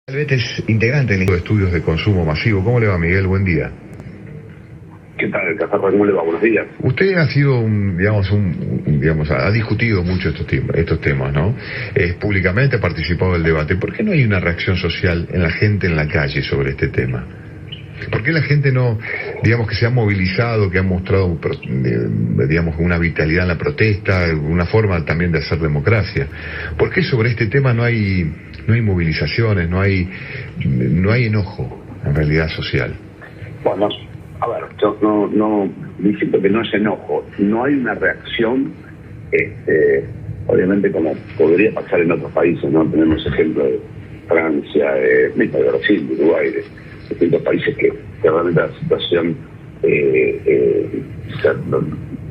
Albete es integrante del Instituto de Estudios de Consumo Masivo. ¿Cómo le va, Miguel? Buen día. ¿Qué tal, Cafarra? ¿Cómo le va? Buenos días. Usted ha sido, ha discutido mucho estos temas, ¿no? Públicamente ha participado del debate. ¿Por qué no hay una reacción social en la gente en la calle sobre este tema? ¿Por qué la gente no, que se ha movilizado, que ha mostrado, una vitalidad en la protesta, una forma también de hacer democracia? ¿Por qué sobre este tema no hay movilizaciones, no hay enojo, en realidad, social? Bueno, a ver, yo no diciendo que no es enojo, no hay una reacción, obviamente como podría pasar en otros países, ¿no? Tenemos ejemplos de Francia, de Brasil, de Uruguay, de distintos países que realmente la situación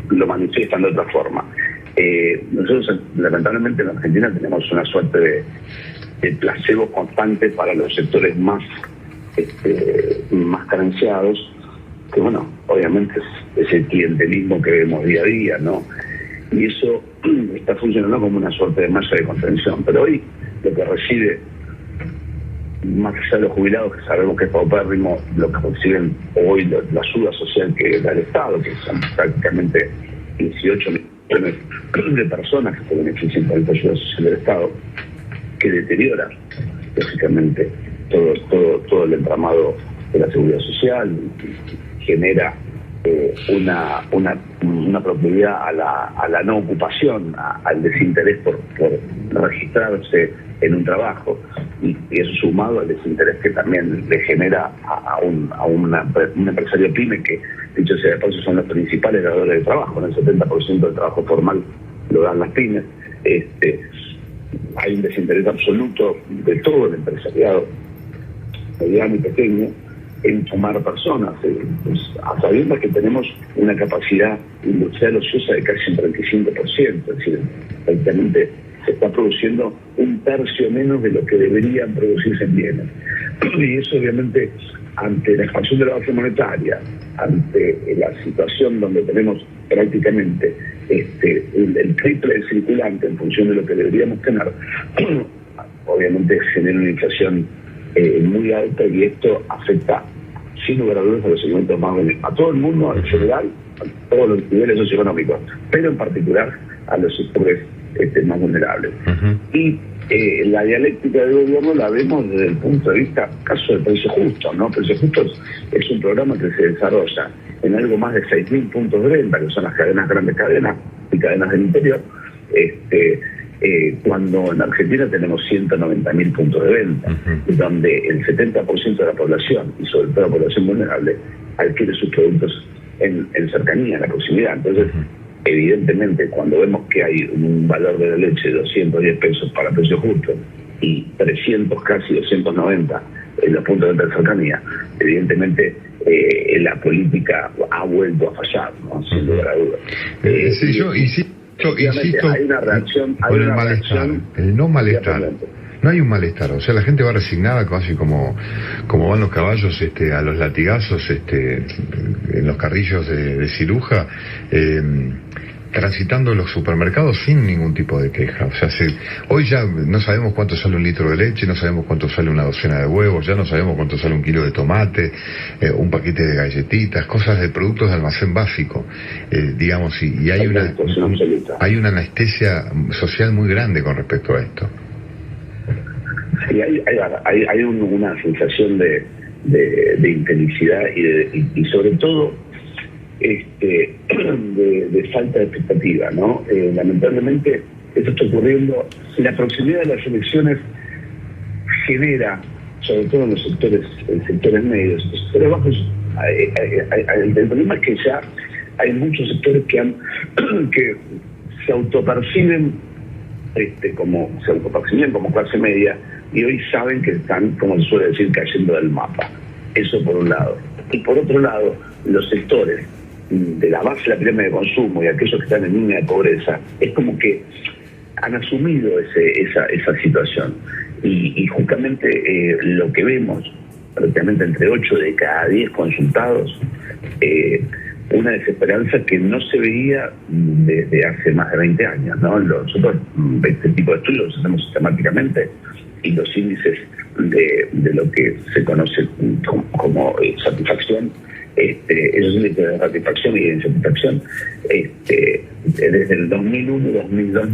lo manifiestan de otra forma. Nosotros lamentablemente en Argentina tenemos una suerte de placebo constante para los sectores más carenciados, que bueno, obviamente es el clientelismo que vemos día a día, ¿no? Y eso está funcionando como una suerte de malla de contención. Pero hoy lo que recibe, más allá de los jubilados, que sabemos que es paupérrimo, lo que reciben hoy la ayuda social que da el Estado, que son prácticamente 18 millones de personas que se benefician por esta ayuda social del Estado, que deteriora lógicamente todo el entramado de la seguridad social, genera una proclividad a la no ocupación, al desinterés por registrarse en un trabajo, y eso sumado al desinterés que también le genera a un empresario pyme, que dicho sea de paso son los principales dadores de trabajo, ¿no? El 70% del trabajo formal lo dan las pymes. Hay un desinterés absoluto de todo el empresariado mediano y pequeño en tomar personas, a sabiendas que tenemos una capacidad industrial ociosa de casi un 35%, es decir, prácticamente se está produciendo un tercio menos de lo que deberían producirse en bienes. Y eso obviamente, ante la expansión de la base monetaria, ante la situación donde tenemos prácticamente el triple del circulante en función de lo que deberíamos tener, obviamente genera una inflación muy alta, y esto afecta sin lugar a dudas a los segmentos más vulnerables, a todo el mundo en general, a todos los niveles socioeconómicos, pero en particular a los sectores más vulnerables. Uh-huh. Y la dialéctica del gobierno la vemos desde el punto de vista caso de Precio Justo, ¿no? Precio Justo es un programa que se desarrolla en algo más de 6.000 puntos de venta, que son las grandes cadenas y cadenas del interior, cuando en Argentina tenemos 190.000 puntos de venta, uh-huh, donde el 70% de la población, y sobre todo la población vulnerable, adquiere sus productos en cercanía, en la proximidad. Entonces, uh-huh, evidentemente, cuando vemos que hay un valor de la leche de 210 pesos para Precio Justo y 300, casi 290 en los puntos de venta de cercanía, evidentemente la política ha vuelto a fallar, ¿no? Sin lugar a dudas. Sí, yo insisto, hay una reacción, con el malestar, el no malestar. No hay un malestar, o sea, la gente va resignada, casi como van los caballos a los latigazos en los carrillos de ciruja, transitando los supermercados sin ningún tipo de queja. O sea, hoy ya no sabemos cuánto sale un litro de leche, no sabemos cuánto sale una docena de huevos, ya no sabemos cuánto sale un kilo de tomate, un paquete de galletitas, cosas de productos de almacén básico, y hay una anestesia social muy grande con respecto a esto. Sí, hay una sensación de infelicidad y sobre todo de falta de expectativa, ¿no? Lamentablemente esto está ocurriendo. La proximidad de las elecciones genera, sobre todo en los sectores medios, los sectores bajos. El problema es que ya hay muchos sectores que se autoperciben como clase media, y hoy saben que están, como se suele decir, cayendo del mapa. Eso por un lado. Y por otro lado, los sectores de la base de la pirámide de consumo y aquellos que están en línea de pobreza, es como que han asumido esa situación. Y justamente lo que vemos, prácticamente entre 8 de cada 10 consultados, una desesperanza que no se veía desde hace más de 20 años, ¿no? Nosotros este tipo de estudios los hacemos sistemáticamente y los índices de lo que se conoce como satisfacción, esos índices de satisfacción y de insatisfacción, desde el 2001-2002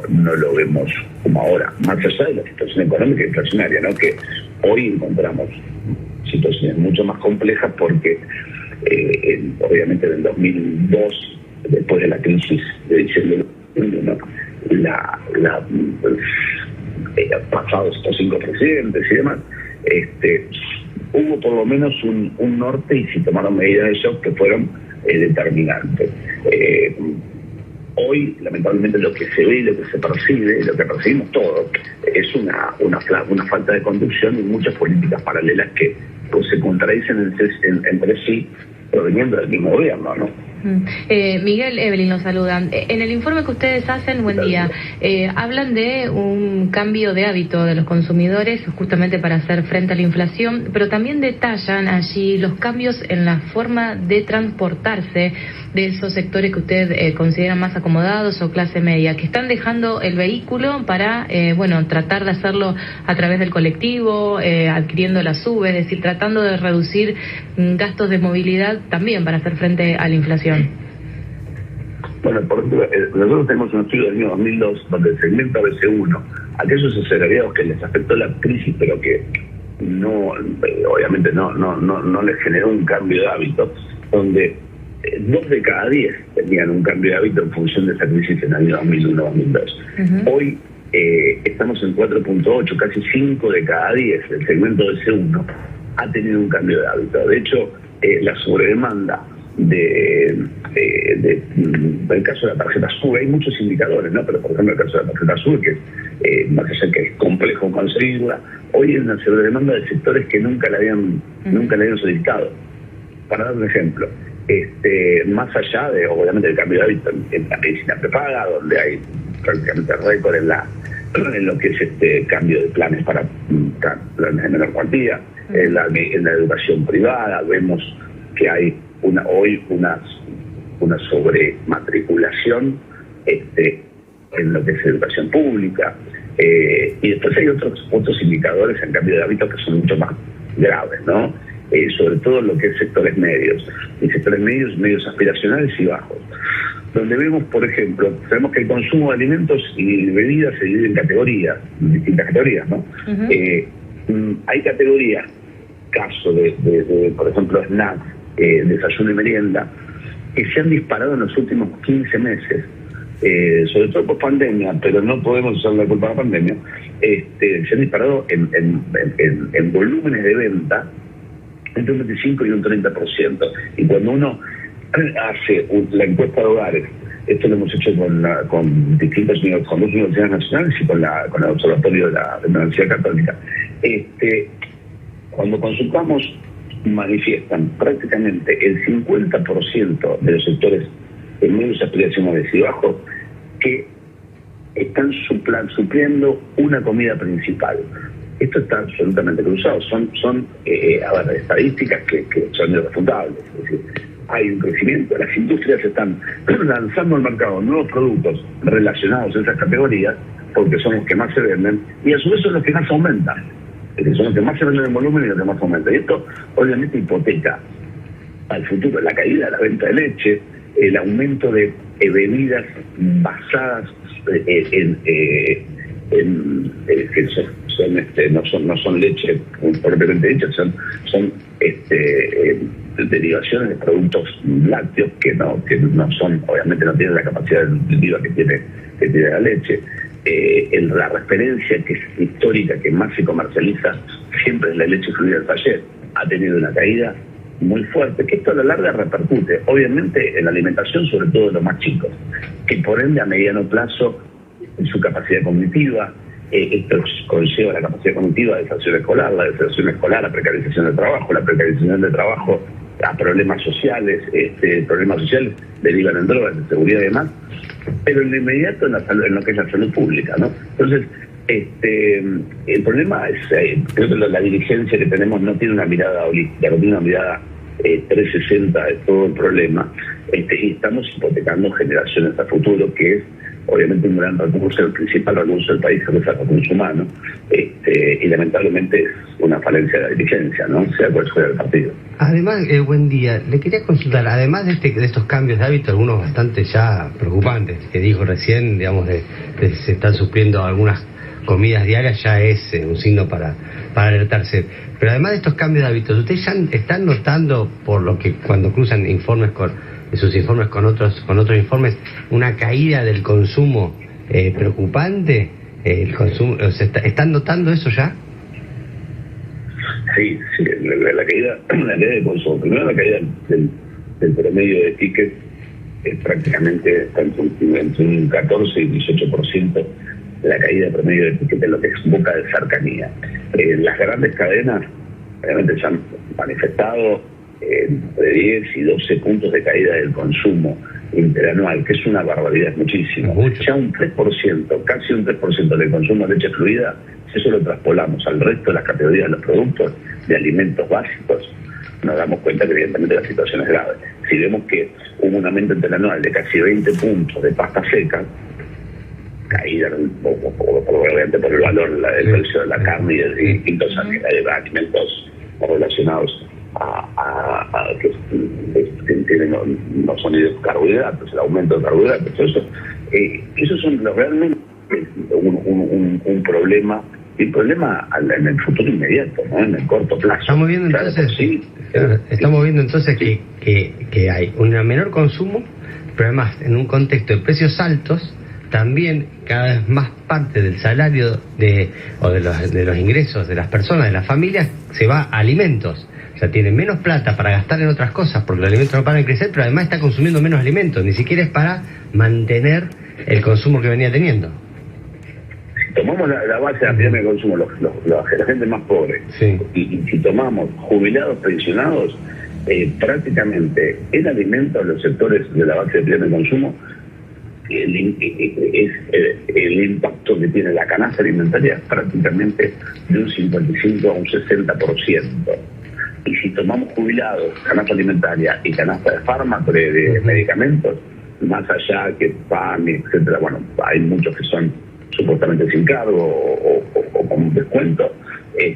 no lo vemos como ahora, más allá de la situación económica y inflacionaria, ¿no? Que hoy encontramos situaciones mucho más complejas porque obviamente en el 2002, después de la crisis de diciembre del 2001, pasados estos 5 presidentes y demás, hubo por lo menos un norte y se tomaron medidas de shock que fueron determinantes. Hoy, lamentablemente, lo que se ve y lo que se percibe, lo que percibimos todos, es una falta de conducción y muchas políticas paralelas que pues, se contradicen entre sí, proveniendo del mismo gobierno, ¿no? Miguel, Evelyn los saluda. En el informe que ustedes hacen, buen día, hablan de un cambio de hábito de los consumidores justamente para hacer frente a la inflación, pero también detallan allí los cambios en la forma de transportarse de esos sectores que usted considera más acomodados o clase media, que están dejando el vehículo para, tratar de hacerlo a través del colectivo, adquiriendo la SUBE, es decir, tratando de reducir gastos de movilidad también para hacer frente a la inflación. Bueno, por ejemplo, nosotros tenemos un estudio del año 2002 donde el segmento ABC1, aquellos asalariados que les afectó la crisis, pero que no, obviamente no les generó un cambio de hábito, donde 2 de cada 10 tenían un cambio de hábito en función de esa crisis en el año 2001-2002. Hoy estamos en 4.8, casi 5 de cada 10 del segmento ABC1 ha tenido un cambio de hábito. De hecho, la sobredemanda del caso de la tarjeta SUBE, hay muchos indicadores, ¿no? Pero por ejemplo el caso de la tarjeta SUBE, que más allá que es complejo conseguirla, hoy hay una sobredemanda de sectores que nunca la habían solicitado. Para dar un ejemplo, más allá de obviamente el cambio de hábito en la medicina prepaga, donde hay prácticamente récord en lo que es cambio de planes para planes de menor cuantía, en la educación privada vemos que hay hoy una sobrematriculación en lo que es educación pública, y después hay otros indicadores en cambio de hábitos que son mucho más graves, ¿no? Sobre todo en lo que es sectores medios, y sectores medios aspiracionales y bajos, donde vemos, por ejemplo, sabemos que el consumo de alimentos y bebidas se divide en distintas categorías, ¿no? Hay categorías, caso de por ejemplo, snacks, desayuno y merienda, que se han disparado en los últimos 15 meses, sobre todo por pandemia, pero no podemos usar la culpa de la pandemia, se han disparado en volúmenes de venta entre un 25 y un 30%. Y cuando uno hace la encuesta de hogares, esto lo hemos hecho con dos universidades nacionales y con el observatorio de la Universidad Católica, cuando consultamos, manifiestan prácticamente el 50% de los sectores en medios aspiracionales y bajos que están supliendo una comida principal. Esto está absolutamente cruzado. Son estadísticas que son irrefutables. Es decir, hay un crecimiento. Las industrias están lanzando al mercado nuevos productos relacionados a esas categorías porque son los que más se venden y a su vez son los que más aumentan. Es decir, son los que más se venden en volumen y los que más aumentan. Y esto obviamente hipoteca al futuro la caída de la venta de leche, el aumento de bebidas basadas no son leche propiamente dicha, son derivaciones de productos lácteos que no son, obviamente no tienen la capacidad nutritiva que tiene la leche. La referencia que es histórica, que más se comercializa siempre es la leche fluida del taller, ha tenido una caída muy fuerte, que esto a la larga repercute, obviamente, en la alimentación, sobre todo de los más chicos, que por ende a mediano plazo en su capacidad cognitiva, esto conlleva la capacidad cognitiva de deserción escolar, la deserción escolar, la precarización del trabajo, la precarización del trabajo a problemas sociales derivan en drogas, en seguridad y demás, pero en lo inmediato en lo que es la salud pública, ¿no? Entonces, el problema es, creo que la dirigencia que tenemos no tiene una mirada holística, no tiene una mirada 360 de todo el problema, y estamos hipotecando generaciones a futuro, que es obviamente un gran recurso, el principal recurso del país, que es el recurso humano, y lamentablemente es una falencia de la dirigencia, ¿no? Sea cual sea el partido. Además, buen día, le quería consultar, además de estos cambios de hábito, algunos bastante ya preocupantes, que dijo recién, digamos, de se están supliendo algunas comidas diarias, ya es un signo para alertarse. Pero además de estos cambios de hábitos, ¿ustedes ya están notando, por lo que cuando cruzan sus informes con otros informes, una caída del consumo preocupante? El consumo, ¿están notando eso ya? Sí, la caída de consumo. Primero, la caída del promedio de tickets prácticamente está entre un 14 y 18%. La caída de promedio de ticket en lo que es boca de cercanía. Las grandes cadenas realmente se han manifestado entre 10 y 12 puntos de caída del consumo interanual, que es una barbaridad, muchísimo. Ya un 3%, casi un 3% del consumo de leche fluida, si eso lo traspolamos al resto de las categorías de los productos de alimentos básicos, nos damos cuenta que evidentemente la situación es grave. Si vemos que hubo un aumento interanual de casi 20 puntos de pasta seca, caída obviamente por el valor del precio de la carne y de distintos alimentos relacionados a que tienen los sonidos carbohidratos, el aumento de carbohidratos, esos son realmente un problema, y problema en el futuro inmediato, ¿no? En el corto plazo. Estamos viendo entonces que hay un menor consumo, pero además en un contexto de precios altos, también cada vez más parte del salario de los ingresos de las personas, de las familias, se va a alimentos. O sea, tienen menos plata para gastar en otras cosas porque los alimentos no paran de crecer, pero además está consumiendo menos alimentos, ni siquiera es para mantener el consumo que venía teniendo. Si tomamos la base de la pirámide de consumo, la gente más pobre, sí, y si tomamos jubilados, pensionados, prácticamente en alimentos, los sectores de la base de pirámide de consumo, el impacto que tiene la canasta alimentaria es prácticamente de un 55 a un 60%. Y si tomamos jubilados, canasta alimentaria y canasta de fármacos, de medicamentos, más allá que pan, etcétera, bueno, hay muchos que son supuestamente sin cargo o con un descuento, el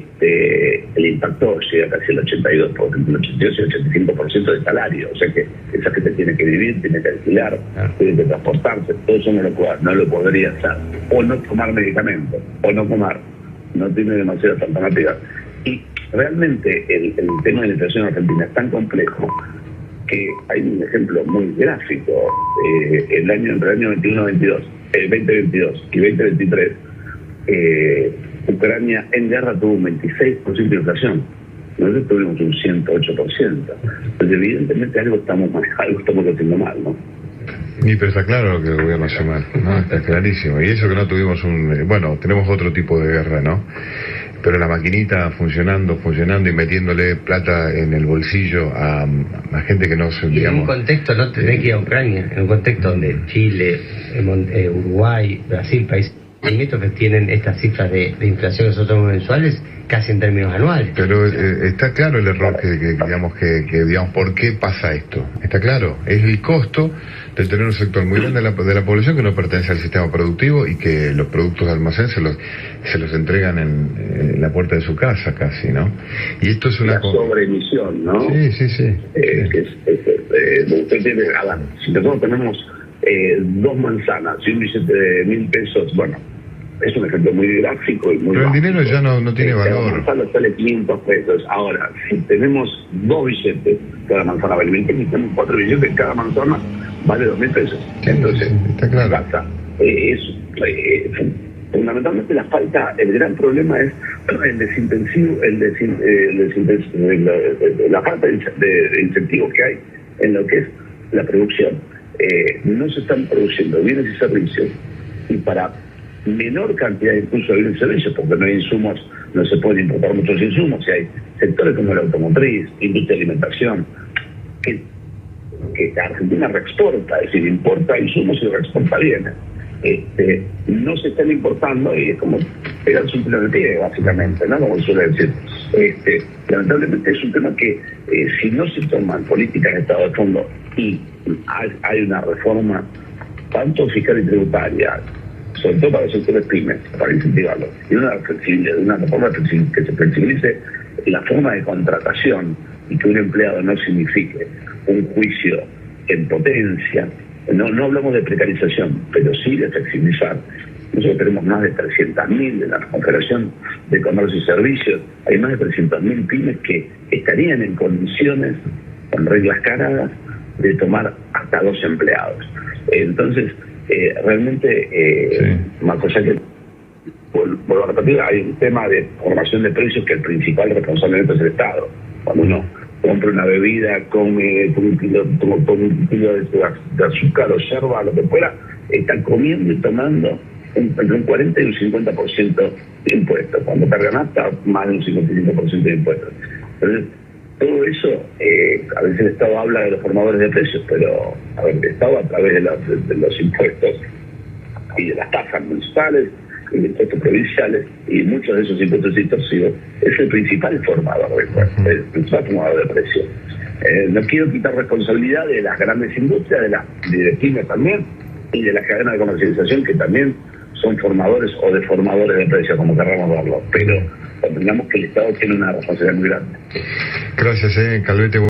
impacto llega casi al 82%, el 82 y el 85% del salario. O sea que esa gente tiene que vivir, tiene que alquilar, tiene que transportarse, todo eso no lo podría hacer. O no tomar medicamentos, o no comer, no tiene demasiadas alternativas. Y realmente el tema de la inflación argentina es tan complejo que hay un ejemplo muy gráfico. Entre el año 2022 y 2023, Ucrania en guerra tuvo un 26% de inflación. Nosotros tuvimos un 108%. Entonces, evidentemente algo estamos haciendo mal, ¿no? Y pero está claro que el gobierno hace mal, ¿no? Está clarísimo. Y eso que no tuvimos tenemos otro tipo de guerra, ¿no? Pero la maquinita funcionando y metiéndole plata en el bolsillo a gente que no se, digamos... En un contexto, no tenés que ir a Ucrania, en un contexto donde Chile, Uruguay, Brasil, países que tienen estas cifras de inflación que nosotros mensuales casi en términos anuales. Pero está claro el error que digamos, ¿por qué pasa esto? Está claro, es el costo de tener un sector muy grande de la población que no pertenece al sistema productivo y que los productos de almacén se los entregan en la puerta de su casa casi, ¿no? Y esto es una sobreemisión, ¿no? Sí. Usted tiene, si nosotros tenemos 2 manzanas y un billete de 1.000 pesos, bueno, es un ejemplo muy gráfico y muy pero básico. El dinero ya no tiene valor. Cada manzana sale 500 pesos. Ahora, si tenemos 2 billetes, cada manzana vale 1.000 pesos, y tenemos 4 billetes, cada manzana vale 2.000 pesos. Entonces, está claro. Fundamentalmente el gran problema es el desintensivo, la falta de incentivo que hay en lo que es la producción. No se están produciendo bienes y servicios, y para menor cantidad incluso de bienes y servicios, porque no hay insumos, no se pueden importar muchos insumos, y hay sectores como la automotriz, industria de alimentación, que Argentina reexporta, es decir, importa insumos y reexporta bienes. No se están importando y es como pegarse un tiro en el pie, básicamente, ¿no? Como suele decir. Lamentablemente es un tema que si no se toman políticas de Estado de fondo y hay una reforma tanto fiscal y tributaria, sobre todo para los sectores pymes, para incentivarlos, y una reforma que se flexibilice la forma de contratación y que un empleado no signifique un juicio en potencia. No hablamos de precarización, pero sí de flexibilizar. Nosotros tenemos más de 300.000 de la Confederación de Comercio y Servicios. Hay más de 300.000 pymes que estarían en condiciones, con reglas claras, de tomar hasta 2 empleados. Entonces, realmente, más allá que, vuelvo a repetir, hay un tema de formación de precios que el principal responsablemente es el Estado. Cuando uno compra una bebida, come un kilo de azúcar o yerba, lo que fuera, está comiendo y tomando entre un 40 y un 50% de impuestos. Cuando cargan hasta más de un 55% de impuestos. Entonces, todo eso, a veces el Estado habla de los formadores de precios, pero el Estado, a través de los impuestos y de las tasas municipales y de impuestos provinciales y muchos de esos impuestos distorsidos, es el principal formador el principal formador de precios. No quiero quitar responsabilidad de las grandes industrias, de pymes también, y de las cadenas de comercialización, que también son formadores o deformadores de precios, como queramos verlo, pero comprendamos que el Estado tiene una responsabilidad muy grande. Gracias, Calvete.